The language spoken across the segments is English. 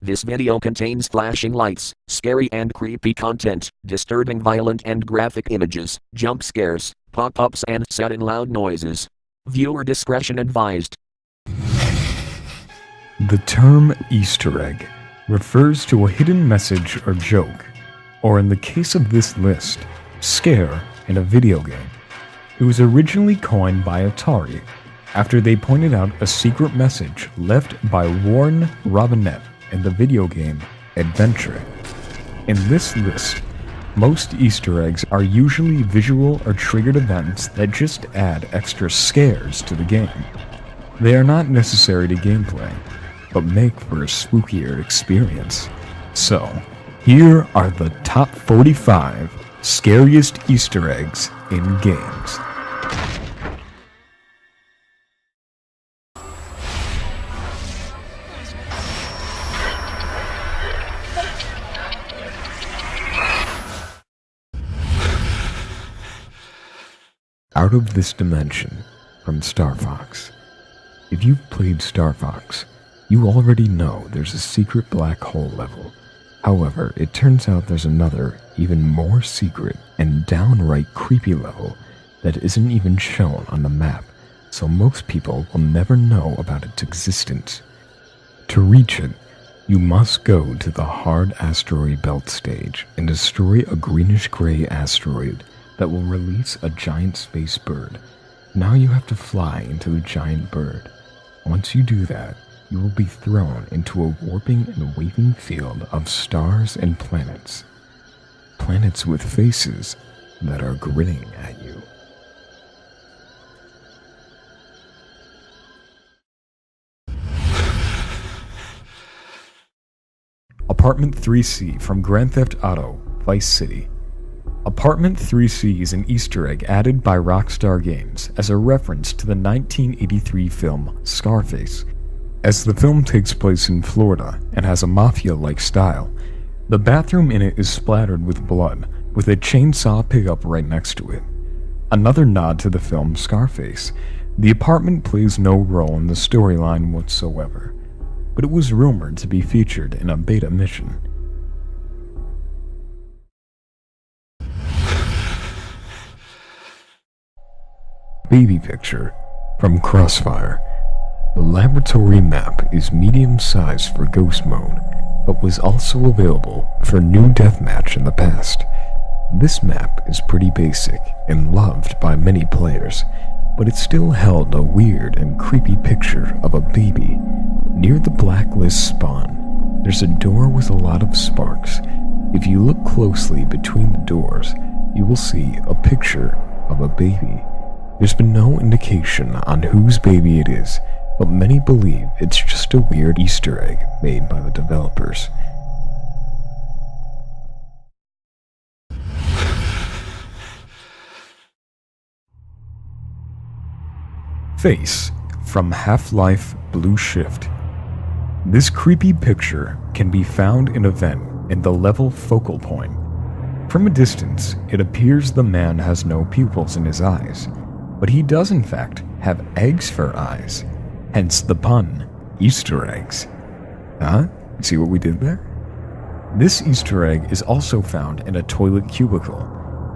This video contains flashing lights, scary and creepy content, disturbing violent and graphic images, jump scares, pop-ups and sudden loud noises. Viewer discretion advised. The term Easter egg refers to a hidden message or joke, or in the case of this list, scare in a video game. It was originally coined by Atari after they pointed out a secret message left by Warren Robinette in the video game Adventure. In this list, most Easter eggs are usually visual or triggered events that just add extra scares to the game. They are not necessary to gameplay, but make for a spookier experience. So, here are the top 45 scariest Easter eggs in games. Out of This Dimension from Star Fox. If you've played Star Fox, you already know there's a secret black hole level. However, it turns out there's another, even more secret and downright creepy level that isn't even shown on the map, so most people will never know about its existence. To reach it, you must go to the hard asteroid belt stage and destroy a greenish-gray asteroid that will release a giant space bird. Now you have to fly into the giant bird. Once you do that, you will be thrown into a warping and waving field of stars and planets. Planets with faces that are grinning at you. Apartment 3C from Grand Theft Auto Vice City. Apartment 3C is an Easter egg added by Rockstar Games as a reference to the 1983 film Scarface. As the film takes place in Florida and has a mafia-like style, the bathroom in it is splattered with blood, with a chainsaw pickup right next to it. Another nod to the film Scarface, the apartment plays no role in the storyline whatsoever, but it was rumored to be featured in a beta mission. Baby Picture from Crossfire. The laboratory map is medium-sized for Ghost Mode, but was also available for New Deathmatch in the past. This map is pretty basic and loved by many players, but it still held a weird and creepy picture of a baby. Near the blacklist spawn, there's a door with a lot of sparks. If you look closely between the doors, you will see a picture of a baby. There's been no indication on whose baby it is, but many believe it's just a weird Easter egg made by the developers. Face from Half-Life Blue Shift. This creepy picture can be found in a vent in the level focal point. From a distance, it appears the man has no pupils in his eyes, but he does in fact have eggs for eyes. Hence the pun, Easter eggs. Huh? See what we did there? This Easter egg is also found in a toilet cubicle.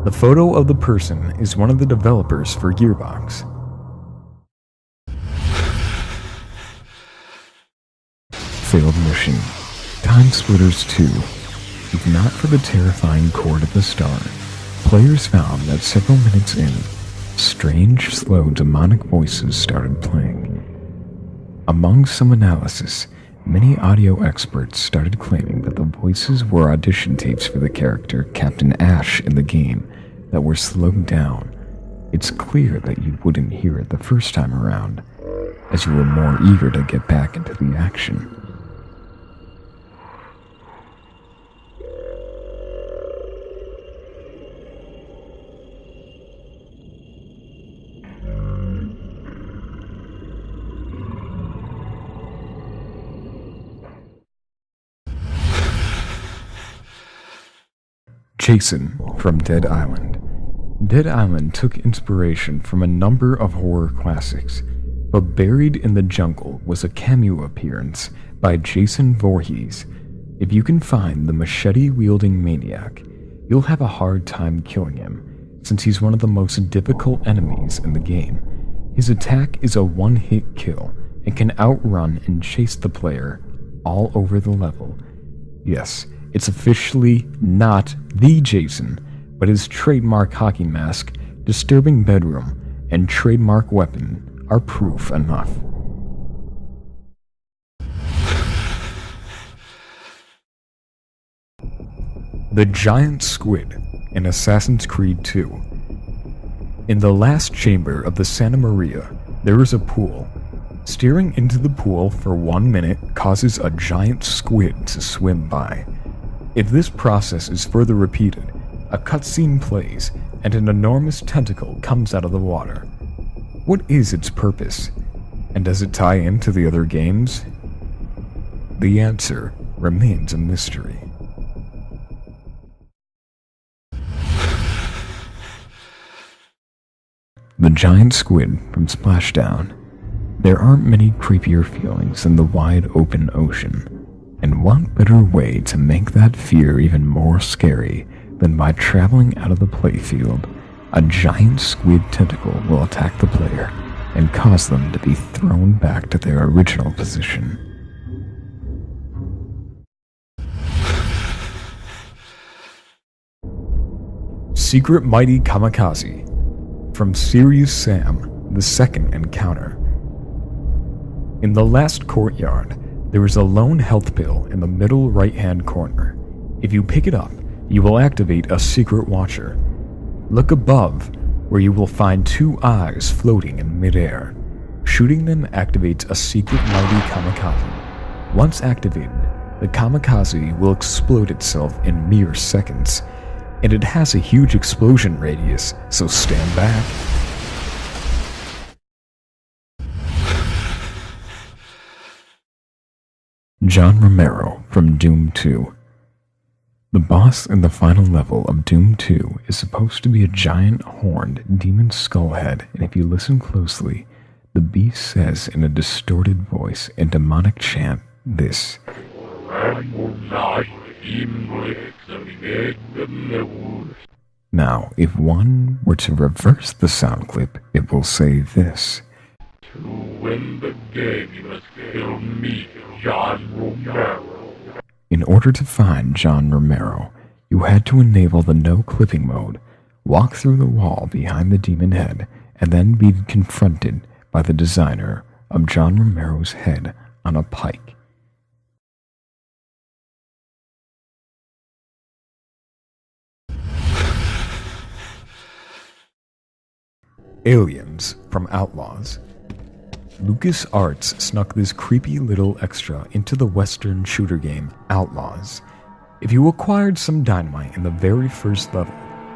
The photo of the person is one of the developers for Gearbox. Failed mission. Time Splitters 2. If not for the terrifying Court of the Star, players found that several minutes in, strange, slow, demonic voices started playing. Among some analysis, many audio experts started claiming that the voices were audition tapes for the character Captain Ash in the game that were slowed down. It's clear that you wouldn't hear it the first time around, as you were more eager to get back into the action. Jason from Dead Island. Dead Island took inspiration from a number of horror classics, but buried in the jungle was a cameo appearance by Jason Voorhees, If you can find the machete-wielding maniac, you'll have a hard time killing him, since he's one of the most difficult enemies in the game. His attack is a one-hit kill and can outrun and chase the player all over the level. Yes, it's officially not the Jason, but his trademark hockey mask, disturbing bedroom, and trademark weapon are proof enough. The Giant Squid in Assassin's Creed 2. In the last chamber of the Santa Maria, there is a pool. Steering into the pool for 1 minute causes a giant squid to swim by. If this process is further repeated, a cutscene plays and an enormous tentacle comes out of the water. What is its purpose? And does it tie into the other games? The answer remains a mystery. The Giant Squid from Splashdown. There aren't many creepier feelings than the wide open ocean, and what better way to make that fear even more scary than by traveling out of the playfield? A giant squid tentacle will attack the player and cause them to be thrown back to their original position. Secret Mighty Kamikaze from Serious Sam, The Second Encounter. In the last courtyard, there is a lone health pill in the middle right-hand corner. If you pick it up, you will activate a secret watcher. Look above, where you will find 2 eyes floating in midair. Shooting them activates a secret mighty kamikaze. Once activated, the kamikaze will explode itself in mere seconds, and it has a huge explosion radius, so stand back. John Romero from Doom 2. The boss in the final level of Doom 2 is supposed to be a giant horned demon skullhead, and if you listen closely, the beast says in a distorted voice and demonic chant this. Now, if one were to reverse the sound clip, it will say this. To win the game, you must kill me, John Romero. In order to find John Romero, you had to enable the no clipping mode, walk through the wall behind the demon head, and then be confronted by the designer of John Romero's head on a pike. Aliens from Outlaws. LucasArts snuck this creepy little extra into the Western shooter game Outlaws. If you acquired some dynamite in the very first level,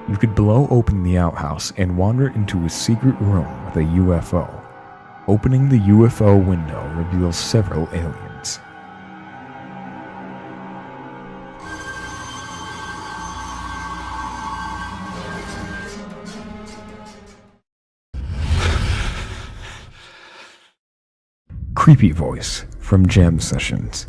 you could blow open the outhouse and wander into a secret room with a UFO. Opening the UFO window reveals several aliens. Creepy Voice from Jam Sessions.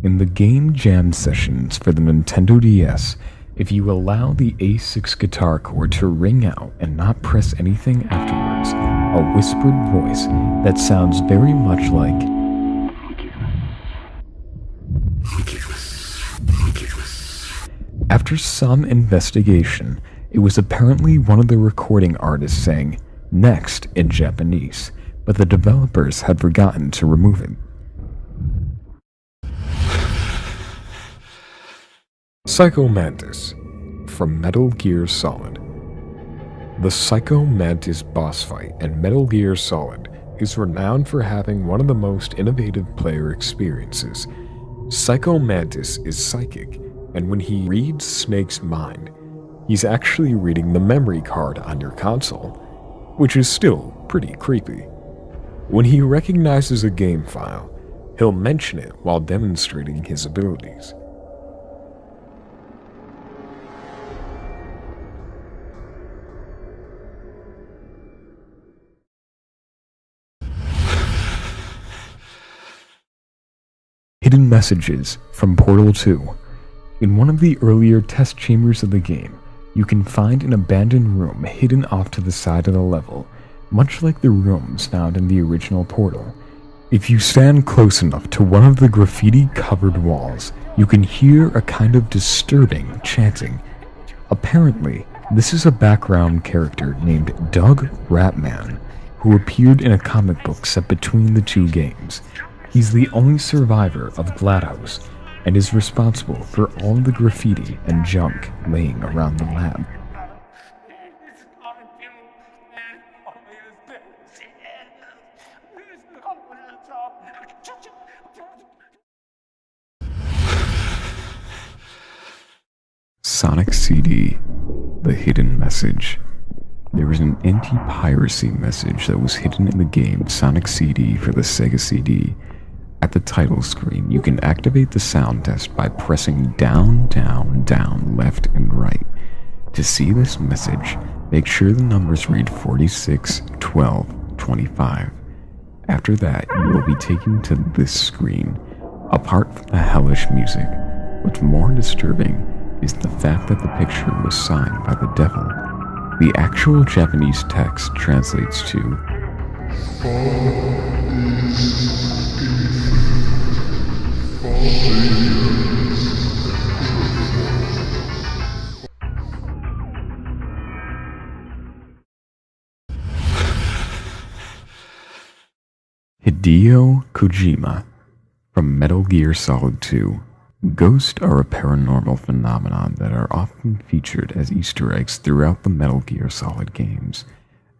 In the game Jam Sessions for the Nintendo DS, if you allow the A6 guitar chord to ring out and not press anything afterwards, a whispered voice that sounds very much like After some investigation, it was apparently one of the recording artists saying "next" in Japanese, but the developers had forgotten to remove it. Psycho Mantis from Metal Gear Solid. The Psycho Mantis boss fight in Metal Gear Solid is renowned for having one of the most innovative player experiences. Psycho Mantis is psychic, and when he reads Snake's mind, he's actually reading the memory card on your console, which is still pretty creepy. When he recognizes a game file, he'll mention it while demonstrating his abilities. Hidden Messages from Portal 2. In one of the earlier test chambers of the game, you can find an abandoned room hidden off to the side of the level, much like the rooms found in the original Portal. If you stand close enough to one of the graffiti-covered walls, you can hear a kind of disturbing chanting. Apparently, this is a background character named Doug Ratman, who appeared in a comic book set between the two games. He's the only survivor of Gladhouse, and is responsible for all the graffiti and junk laying around the lab. Sonic CD, the hidden message. There was an anti-piracy message that was hidden in the game Sonic CD for the Sega CD. At the title screen, you can activate the sound test by pressing down, down, down, left, and right. To see this message, make sure the numbers read 46, 12, 25. After that, you will be taken to this screen. Apart from the hellish music, what's more disturbing is the fact that the picture was signed by the devil. The actual Japanese text translates to Hideo Kojima from Metal Gear Solid 2. Ghosts are a paranormal phenomenon that are often featured as Easter eggs throughout the Metal Gear Solid games,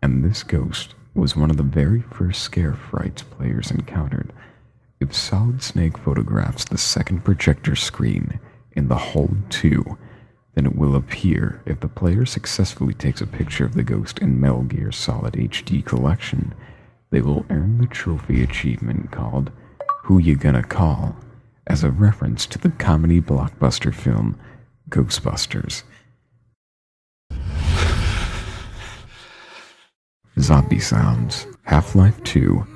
and this ghost was one of the very first scare frights players encountered. If Solid Snake photographs the second projector screen in the Hold 2, then it will appear if the player successfully takes a picture of the ghost in Metal Gear Solid HD Collection. They will earn the trophy achievement called Who You Gonna Call, as a reference to the comedy blockbuster film Ghostbusters. Zombie sounds. Half-Life 2.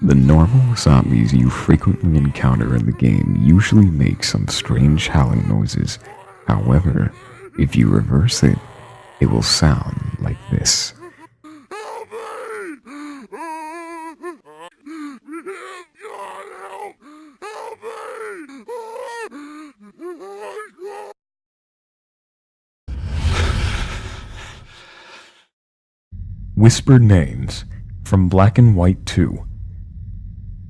The normal zombies you frequently encounter in the game usually make some strange howling noises. However, if you reverse it, it will sound like this. Whispered Names from Black and White 2.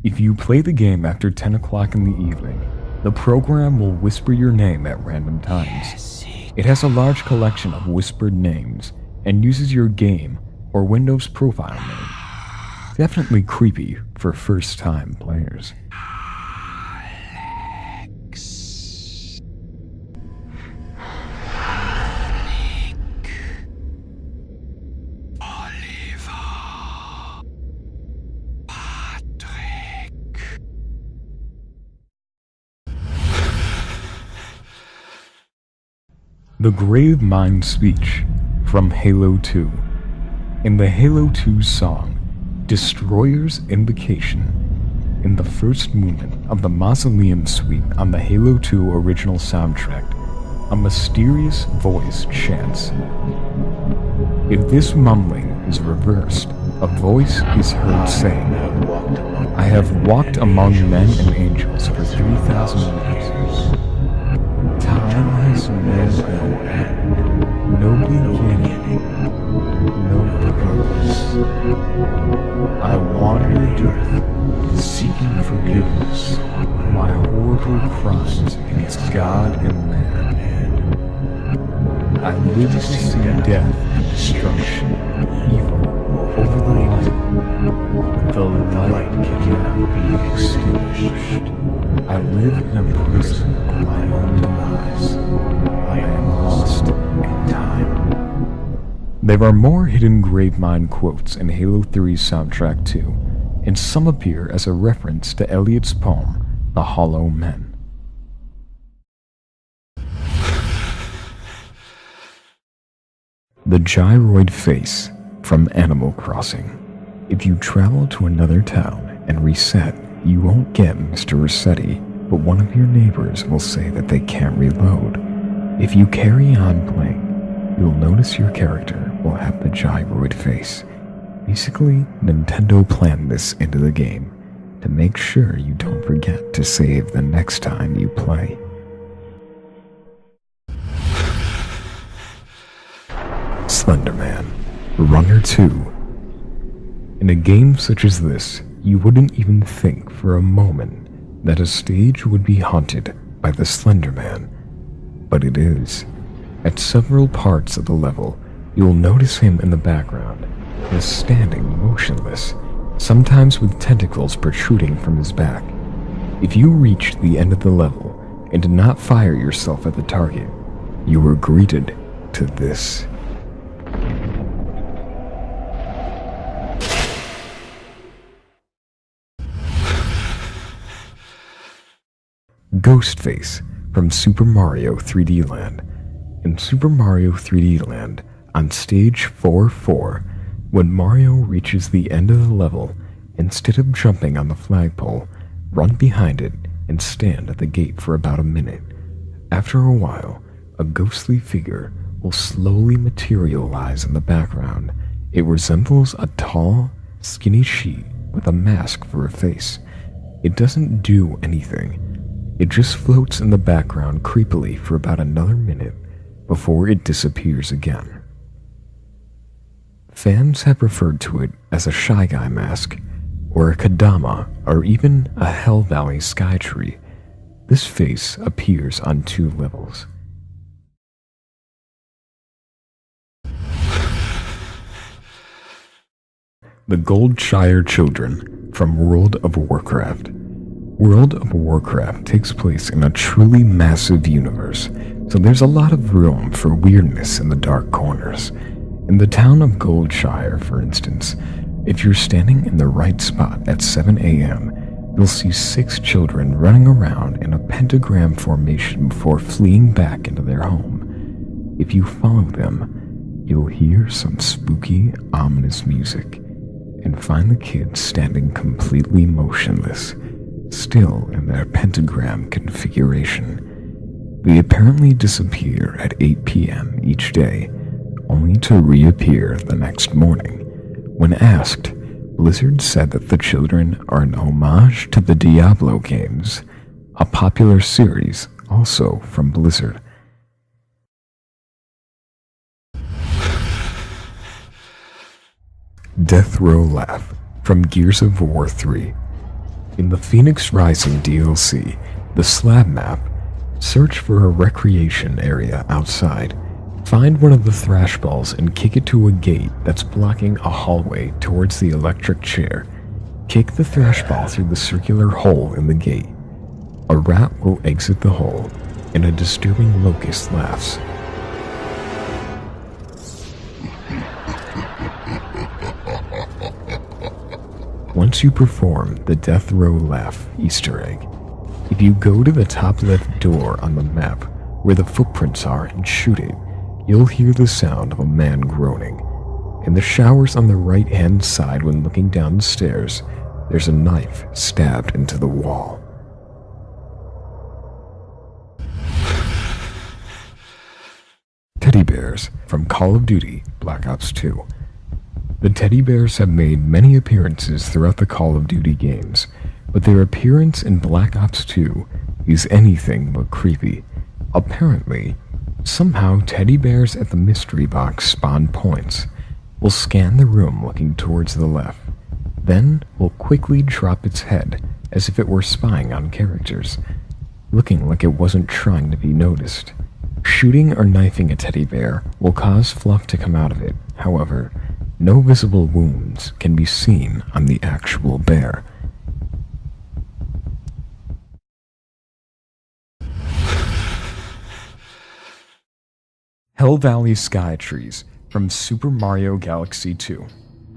If you play the game after 10 o'clock in the evening, the program will whisper your name at random times. It has a large collection of whispered names and uses your game or Windows profile name. Definitely creepy for first-time players. The Grave Mind Speech from Halo 2. In the Halo 2 song, Destroyer's Invocation, in the first movement of the Mausoleum Suite on the Halo 2 original soundtrack, a mysterious voice chants. If this mumbling is reversed, a voice is heard saying, I have walked among men and angels for 3,000 years. Time has no end, no beginning, no purpose. I wandered earth, seeking forgiveness for my horrible crimes against God and man. I live to see death and destruction, evil over the light, but the light cannot be extinguished. I live in a prison of my own demise. I am lost in time. There are more hidden Gravemind quotes in Halo 3's soundtrack too, and some appear as a reference to Eliot's poem, The Hollow Men. The Gyroid Face from Animal Crossing. If you travel to another town and reset, you won't get Mr. Rossetti, but one of your neighbors will say that they can't reload. If you carry on playing, you'll notice your character will have the gyroid face. Basically, Nintendo planned this into the game to make sure you don't forget to save the next time you play. Slender Man, Runner 2. In a game such as this, you wouldn't even think for a moment that a stage would be haunted by the Slender Man, but it is. At several parts of the level, you'll notice him in the background, just standing motionless, sometimes with tentacles protruding from his back. If you reached the end of the level and did not fire yourself at the target, you were greeted to this. Ghostface from Super Mario 3D Land. In Super Mario 3D Land, on stage 4-4, when Mario reaches the end of the level, instead of jumping on the flagpole, run behind it and stand at the gate for about a minute. After a while, a ghostly figure will slowly materialize in the background. It resembles a tall, skinny sheet with a mask for a face. It doesn't do anything. It just floats in the background creepily for about another minute before it disappears again. Fans have referred to it as a Shy Guy mask, or a Kadama, or even a Hell Valley Sky Tree. This face appears on 2 levels. The Goldshire Children from World of Warcraft. World of Warcraft takes place in a truly massive universe, so there's a lot of room for weirdness in the dark corners. In the town of Goldshire, for instance, if you're standing in the right spot at 7 a.m., you'll see 6 children running around in a pentagram formation before fleeing back into their home. If you follow them, you'll hear some spooky, ominous music, and find the kids standing completely motionless, still in their pentagram configuration. They apparently disappear at 8 p.m. each day, only to reappear the next morning. When asked, Blizzard said that the children are an homage to the Diablo games, a popular series also from Blizzard. Death Row Laugh from Gears of War 3. In the Phoenix Rising DLC, the slab map, search for a recreation area outside. Find one of the thrash balls and kick it to a gate that's blocking a hallway towards the electric chair. Kick the thrash ball through the circular hole in the gate. A rat will exit the hole, and a disturbing locust laughs. Once you perform the Death Row Laugh Easter egg, if you go to the top left door on the map where the footprints are and shoot it, you'll hear the sound of a man groaning. In the showers on the right-hand side when looking down the stairs, there's a knife stabbed into the wall. Teddy bears from Call of Duty Black Ops 2. The teddy bears have made many appearances throughout the Call of Duty games, but their appearance in Black Ops 2 is anything but creepy. Apparently, somehow teddy bears at the mystery box spawn points. Will scan the room looking towards the left, then will quickly drop its head as if it were spying on characters, looking like it wasn't trying to be noticed. Shooting or knifing a teddy bear will cause fluff to come out of it. However, no visible wounds can be seen on the actual bear. Hell Valley Sky Trees from Super Mario Galaxy 2.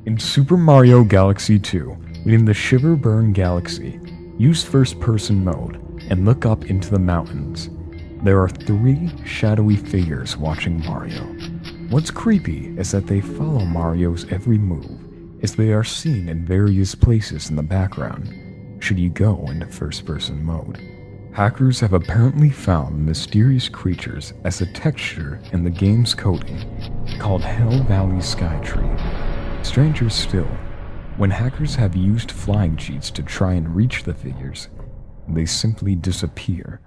In Super Mario Galaxy 2, within the Shiver Burn Galaxy, use first-person mode and look up into the mountains. There are 3 shadowy figures watching Mario. What's creepy is that they follow Mario's every move, as they are seen in various places in the background. should you go into first-person mode. Hackers have apparently found mysterious creatures as a texture in the game's coding called Hell Valley Skytree. Stranger still, when hackers have used flying cheats to try and reach the figures, they simply disappear.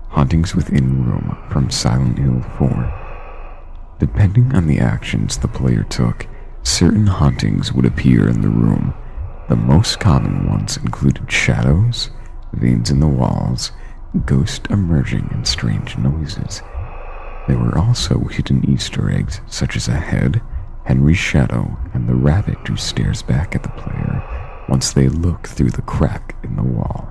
Hauntings within room from Silent Hill 4. Depending on the actions the player took, certain hauntings would appear in the room. The most common ones included shadows, veins in the walls, ghosts emerging, and strange noises. There were also hidden Easter eggs such as a head, Henry's shadow, and the rabbit who stares back at the player once they look through the crack in the wall.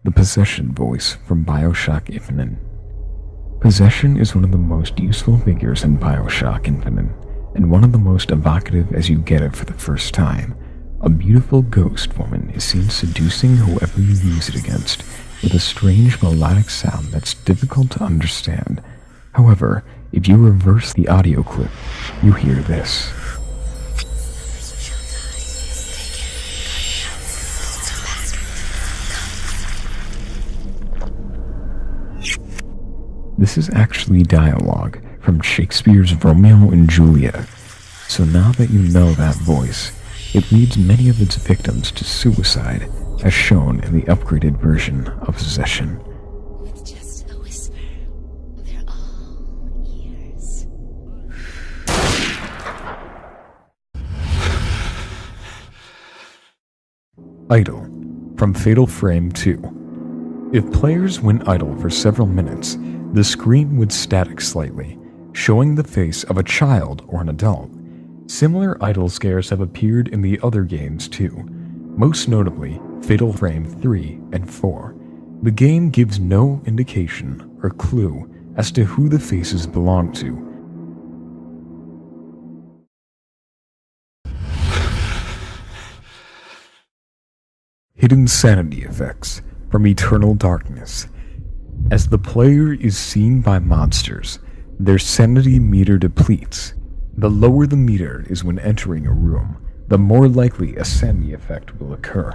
The Possession voice from BioShock Infinite. Possession is one of the most useful figures in BioShock Infinite, and one of the most evocative as you get it for the first time. A beautiful ghost woman is seen seducing whoever you use it against, with a strange melodic sound that's difficult to understand. However, if you reverse the audio clip, you hear this. This is actually dialogue from Shakespeare's Romeo and Juliet. So now that you know that voice, it leads many of its victims to suicide, as shown in the upgraded version of Possession. With just a whisper, they're all ears. Idle from Fatal Frame 2. If players went idle for several minutes, the screen would static slightly, showing the face of a child or an adult. Similar idle scares have appeared in the other games too, most notably Fatal Frame 3 and 4. The game gives no indication or clue as to who the faces belong to. Hidden sanity effects from Eternal Darkness. As the player is seen by monsters, their sanity meter depletes. The lower the meter is when entering a room, the more likely a sanity effect will occur.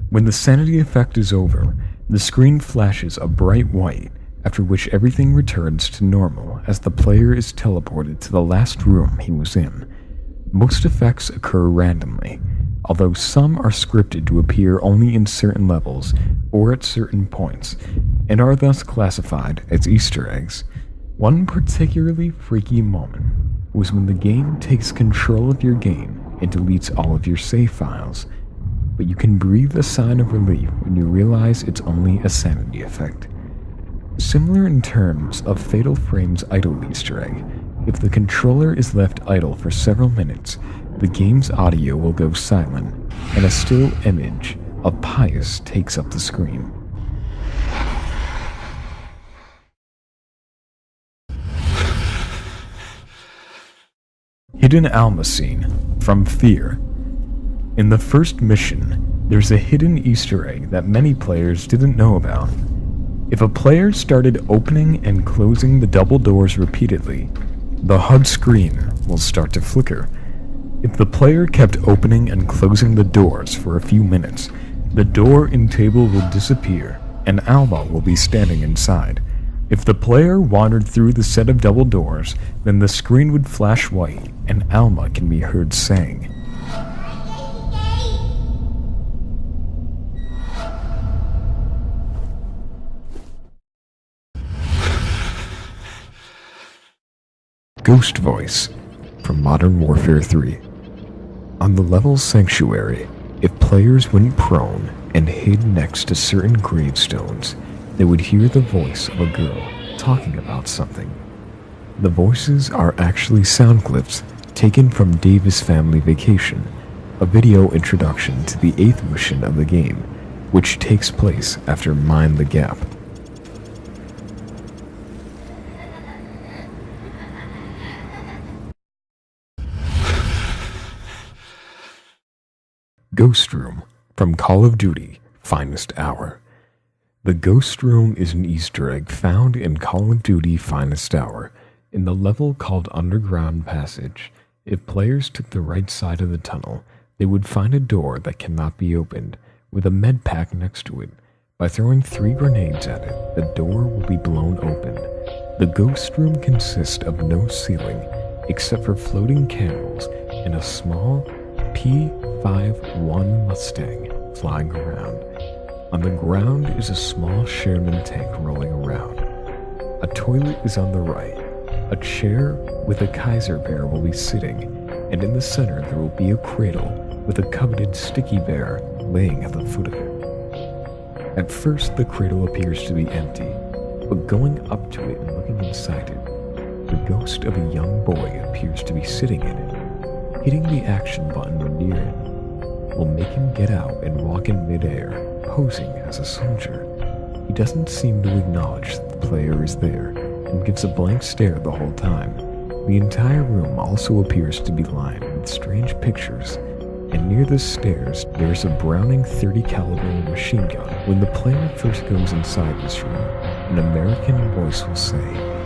When the sanity effect is over, the screen flashes a bright white, after which everything returns to normal as the player is teleported to the last room he was in. Most effects occur randomly, although some are scripted to appear only in certain levels or at certain points, and are thus classified as Easter eggs. One particularly freaky moment was when the game takes control of your game and deletes all of your save files, but you can breathe a sigh of relief when you realize it's only a sanity effect. Similar in terms of Fatal Frame's idle Easter egg, if the controller is left idle for several minutes, the game's audio will go silent, and a still image of Pius takes up the screen. Hidden Alma scene from F.E.A.R. In the first mission, there's a hidden Easter egg that many players didn't know about. If a player started opening and closing the double doors repeatedly, the HUD screen will start to flicker. If the player kept opening and closing the doors for a few minutes, the door and table will disappear and Alma will be standing inside. If the player wandered through the set of double doors, then the screen would flash white and Alma can be heard saying, Ghost Voice from Modern Warfare 3. On the level Sanctuary, if players went prone and hid next to certain gravestones, they would hear the voice of a girl talking about something. The voices are actually sound clips taken from Davis Family Vacation, a video introduction to the 8th mission of the game, which takes place after Mind the Gap. Ghost Room from Call of Duty Finest Hour. The Ghost Room is an Easter egg found in Call of Duty Finest Hour, in the level called Underground Passage. If players took the right side of the tunnel, they would find a door that cannot be opened, with a med pack next to it. By throwing 3 grenades at it, the door will be blown open. The Ghost Room consists of no ceiling, except for floating candles and a small P-51 Mustang flying around. On the ground is a small Sherman tank rolling around. A toilet is on the right. A chair with a Kaiser bear will be sitting, and in the center there will be a cradle with a coveted sticky bear laying at the foot of it. At first the cradle appears to be empty, but going up to it and looking inside it, the ghost of a young boy appears to be sitting in it. Hitting the action button when near him will make him get out and walk in midair, posing as a soldier. He doesn't seem to acknowledge that the player is there, and gives a blank stare the whole time. The entire room also appears to be lined with strange pictures, and near the stairs there is a Browning 30 caliber machine gun. When the player first goes inside this room, an American voice will say,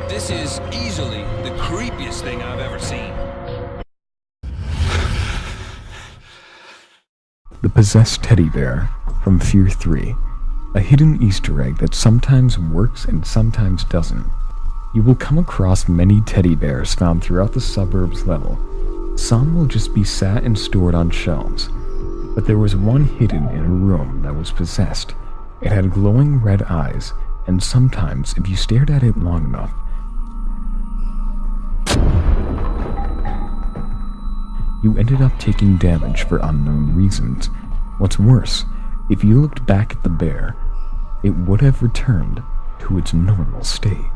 "This is easily the creepiest thing I've ever seen." The Possessed Teddy Bear from F.E.A.R 3, a hidden Easter egg that sometimes works and sometimes doesn't. You will come across many teddy bears found throughout the suburbs level. Some will just be sat and stored on shelves, but there was one hidden in a room that was possessed. It had glowing red eyes, and sometimes if you stared at it long enough, you ended up taking damage for unknown reasons. What's worse, if you looked back at the bear, it would have returned to its normal state.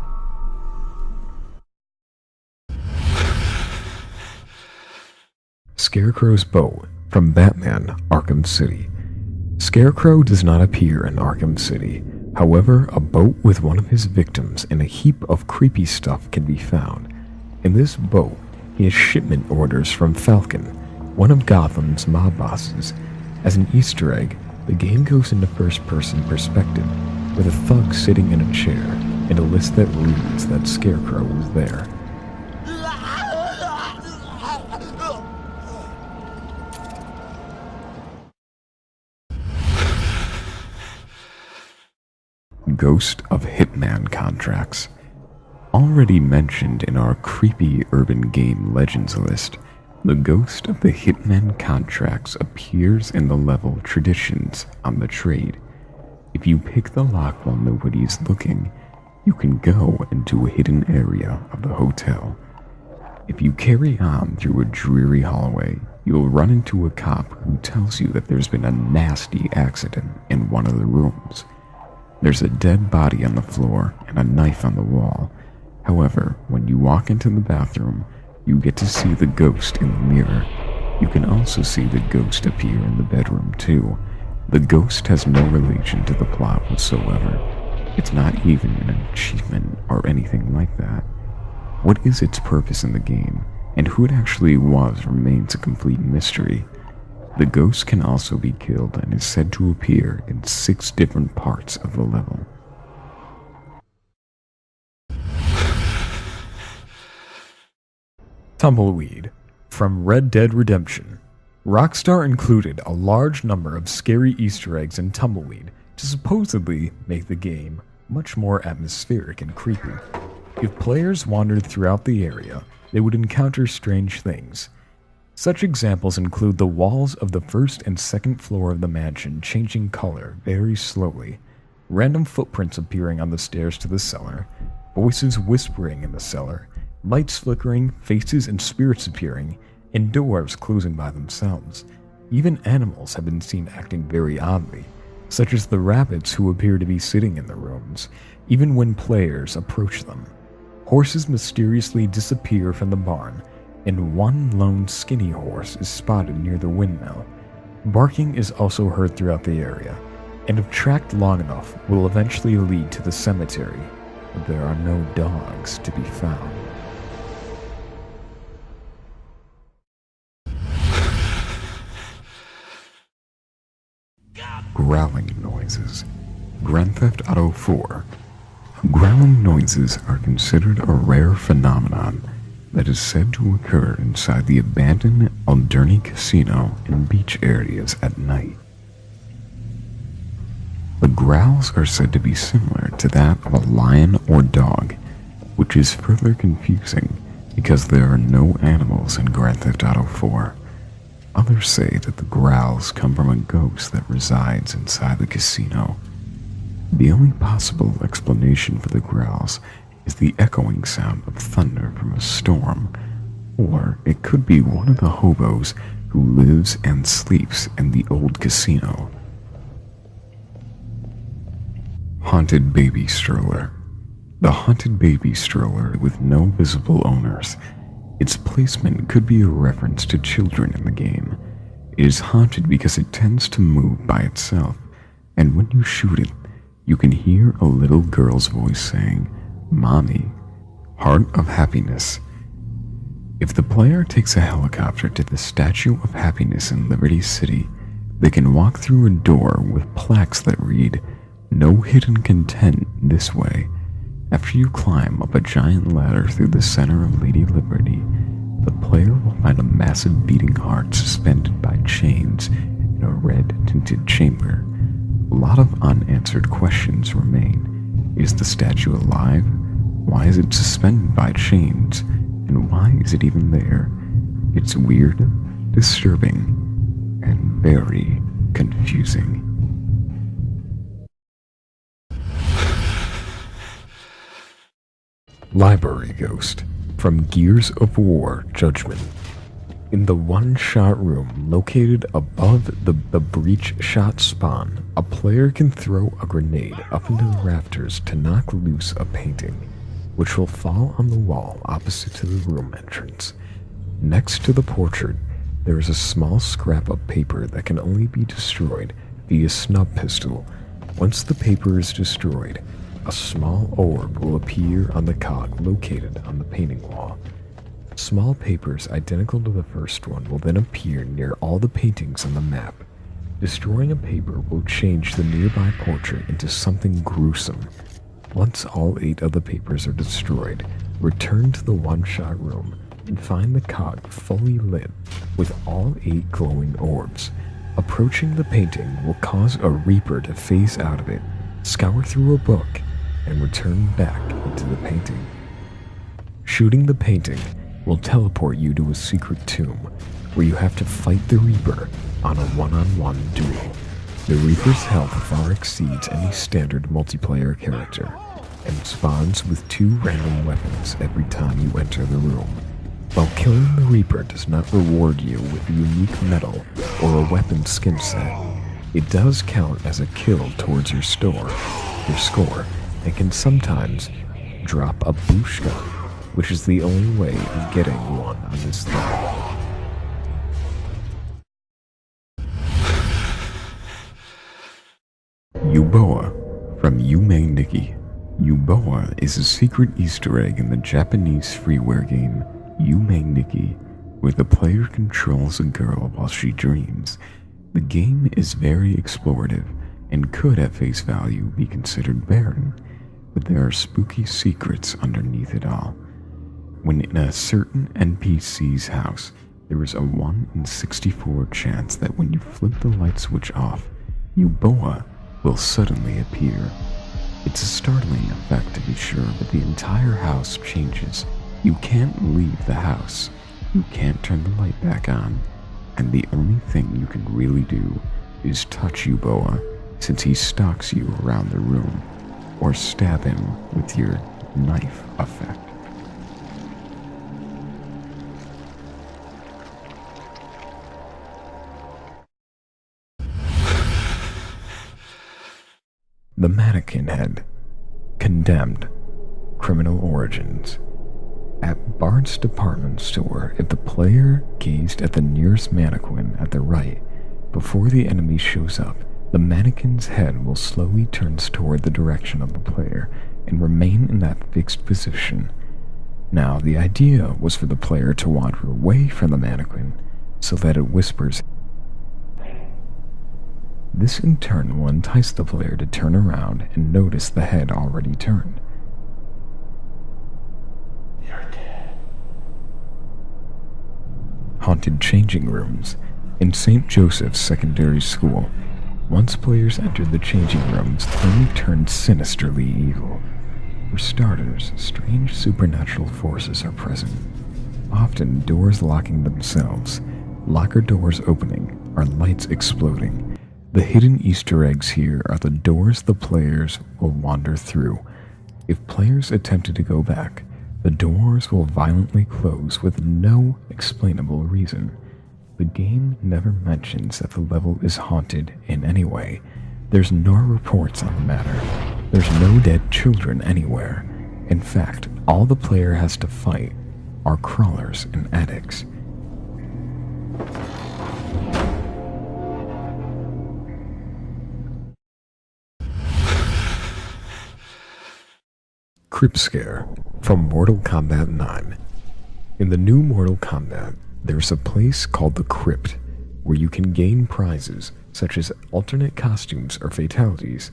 Scarecrow's Boat from Batman Arkham City. Scarecrow does not appear in Arkham City. However, a boat with one of his victims and a heap of creepy stuff can be found. In this boat, he has shipment orders from Falcon, one of Gotham's mob bosses. As an Easter egg, the game goes into first-person perspective, with a thug sitting in a chair and a list that reads that Scarecrow was there. Ghost of Hitman Contracts. Already mentioned in our creepy urban game legends list, the ghost of the Hitman Contracts appears in the level Traditions on the Trade. If you pick the lock while nobody's looking, you can go into a hidden area of the hotel. If you carry on through a dreary hallway, you'll run into a cop who tells you that there's been a nasty accident in one of the rooms. There's a dead body on the floor and a knife on the wall. However, when you walk into the bathroom, you get to see the ghost in the mirror. You can also see the ghost appear in the bedroom too. The ghost has no relation to the plot whatsoever. It's not even an achievement or anything like that. What is its purpose in the game, and who it actually was remains a complete mystery. The ghost can also be killed and is said to appear in 6 different parts of the level. Tumbleweed from Red Dead Redemption. Rockstar included a large number of scary Easter eggs in Tumbleweed to supposedly make the game much more atmospheric and creepy. If players wandered throughout the area, they would encounter strange things. Such examples include the walls of the first and second floor of the mansion changing color very slowly, random footprints appearing on the stairs to the cellar, voices whispering in the cellar, lights flickering, faces and spirits appearing, and doors closing by themselves. Even animals have been seen acting very oddly, such as the rabbits who appear to be sitting in the rooms, even when players approach them. Horses mysteriously disappear from the barn, and one lone skinny horse is spotted near the windmill. Barking is also heard throughout the area, and if tracked long enough, will eventually lead to the cemetery, but there are no dogs to be found. growling noises. Grand Theft Auto 4. Growling noises are considered a rare phenomenon that is said to occur inside the abandoned Alderney Casino and beach areas at night. The growls are said to be similar to that of a lion or dog, which is further confusing because there are no animals in Grand Theft Auto 4. Others say that the growls come from a ghost that resides inside the casino. The only possible explanation for the growls is the echoing sound of thunder from a storm, or it could be one of the hobos who lives and sleeps in the old casino. Haunted Baby Stroller. The haunted baby stroller with no visible owners. Its placement could be a reference to children in the game. It is haunted because it tends to move by itself, and when you shoot it, you can hear a little girl's voice saying, "Mommy." Heart of Happiness. If the player takes a helicopter to the Statue of Happiness in Liberty City, they can walk through a door with plaques that read, "No hidden content this way." After you climb up a giant ladder through the center of Lady Liberty, the player will find a massive beating heart suspended by chains in a red-tinted chamber. A lot of unanswered questions remain. Is the statue alive? Why is it suspended by chains? And why is it even there? It's weird, disturbing, and very confusing. Library Ghost from Gears of War Judgment. In the one-shot room located above the breach shot spawn, a player can throw a grenade up into the rafters to knock loose a painting, which will fall on the wall opposite to the room entrance. Next to the portrait, there is a small scrap of paper that can only be destroyed via snub pistol. Once the paper is destroyed, a small orb will appear on the cog located on the painting wall. Small papers identical to the first one will then appear near all the paintings on the map. Destroying a paper will change the nearby portrait into something gruesome. Once all 8 of the papers are destroyed, return to the one-shot room and find the cog fully lit with all 8 glowing orbs. Approaching the painting will cause a reaper to phase out of it, scour through a book, and return back into the painting. Shooting the painting will teleport you to a secret tomb where you have to fight the Reaper on a one-on-one duel. The Reaper's health far exceeds any standard multiplayer character and spawns with 2 random weapons every time you enter the room. While killing the Reaper does not reward you with a unique medal or a weapon skin set, it does count as a kill towards your score, and can sometimes drop a booshka, which is the only way of getting one on this level. Yuboa from Yume Nikki. Yuboa is a secret Easter egg in the Japanese freeware game Yume Nikki, where the player controls a girl while she dreams. The game is very explorative and could at face value be considered barren, but there are spooky secrets underneath it all. When in a certain NPC's house, there is a 1 in 64 chance that when you flip the light switch off, Yuboa will suddenly appear. It's a startling effect to be sure, but the entire house changes. You can't leave the house, you can't turn the light back on, and the only thing you can really do is touch Yuboa, since he stalks you around the room, or stab him with your knife effect. The Mannequin Head. Condemned. Criminal Origins. At Bart's department store, if the player gazed at the nearest mannequin at the right, before the enemy shows up, the mannequin's head will slowly turn toward the direction of the player and remain in that fixed position. Now, the idea was for the player to wander away from the mannequin so that it whispers, This in turn will entice the player to turn around and notice the head already turned. You're dead. Haunted changing rooms. In St. Joseph's Secondary School, once players entered the changing rooms, they turned sinisterly evil. For starters, strange supernatural forces are present. Often doors locking themselves, locker doors opening, or lights exploding. The hidden Easter eggs here are the doors the players will wander through. If players attempted to go back, the doors will violently close with no explainable reason. The game never mentions that the level is haunted in any way. There's no reports on the matter. There's no dead children anywhere. In fact, all the player has to fight are crawlers and addicts. Crypt Scare from Mortal Kombat 9. In the new Mortal Kombat, there's a place called the Crypt, where you can gain prizes such as alternate costumes or fatalities.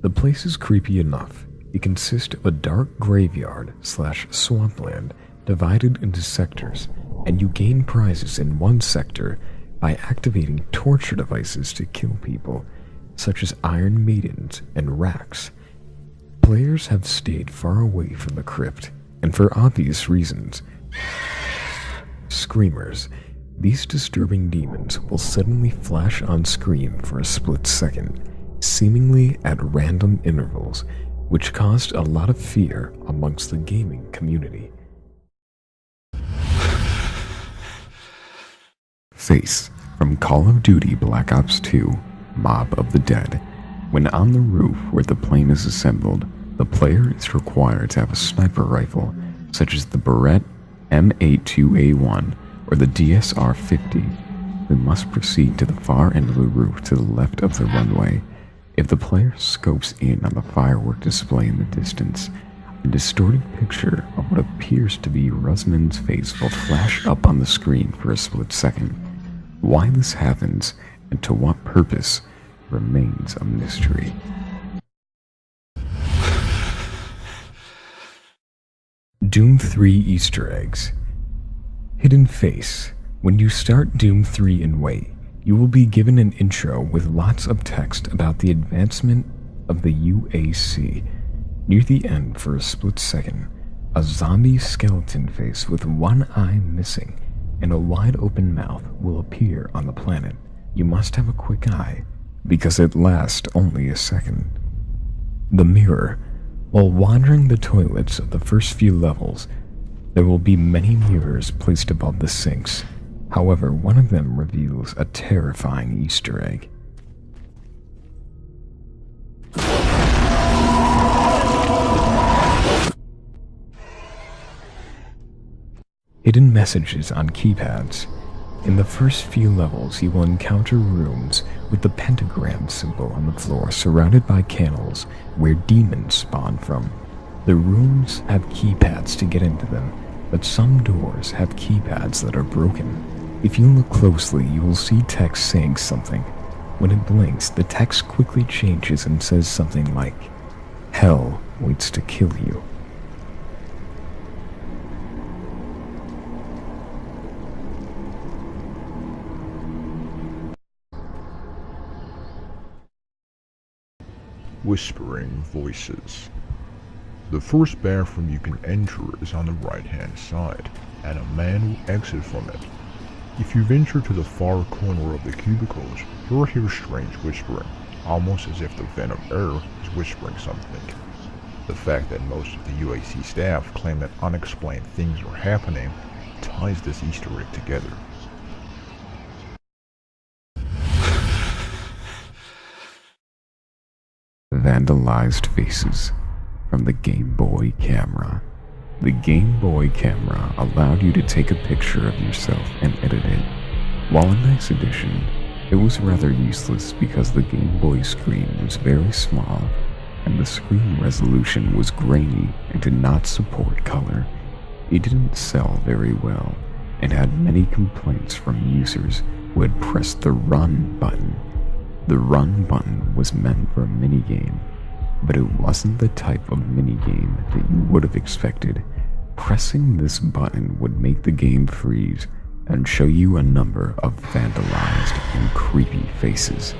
The place is creepy enough. It consists of a dark graveyard/swampland divided into sectors, and you gain prizes in one sector by activating torture devices to kill people, such as Iron Maidens and racks. Players have stayed far away from the crypt, and for obvious reasons. Screamers. These disturbing demons will suddenly flash on screen for a split second, seemingly at random intervals, which caused a lot of fear amongst the gaming community. Face from Call of Duty Black Ops 2, Mob of the Dead. When on the roof where the plane is assembled, the player is required to have a sniper rifle, such as the Barrett M82A1 or the DSR-50. They must proceed to the far end of the roof to the left of the runway. If the player scopes in on the firework display in the distance, a distorted picture of what appears to be Rusman's face will flash up on the screen for a split second. Why this happens and to what purpose remains a mystery. Doom 3 Easter Eggs. Hidden Face. When you start Doom 3 and wait, you will be given an intro with lots of text about the advancement of the UAC. Near the end, for a split second, a zombie skeleton face with one eye missing and a wide open mouth will appear on the planet. You must have a quick eye, because it lasts only a second. The Mirror. While wandering the toilets of the first few levels, there will be many mirrors placed above the sinks. However, one of them reveals a terrifying Easter egg. Hidden messages on keypads. In the first few levels, you will encounter rooms with the pentagram symbol on the floor surrounded by candles where demons spawn from. The rooms have keypads to get into them, but some doors have keypads that are broken. If you look closely, you will see text saying something. When it blinks, the text quickly changes and says something like, "Hell waits to kill you." Whispering Voices. The first bathroom you can enter is on the right-hand side, and a man will exit from it. If you venture to the far corner of the cubicles, you'll hear strange whispering, almost as if the vent of air is whispering something. The fact that most of the UAC staff claim that unexplained things are happening ties this Easter egg together. Vandalized faces from the Game Boy camera. The Game Boy camera allowed you to take a picture of yourself and edit it. While a nice addition, it was rather useless because the Game Boy screen was very small and the screen resolution was grainy and did not support color. It didn't sell very well and had many complaints from users who had pressed the run button. The run button was meant for a minigame, but it wasn't the type of minigame that you would have expected. Pressing this button would make the game freeze and show you a number of vandalized and creepy faces.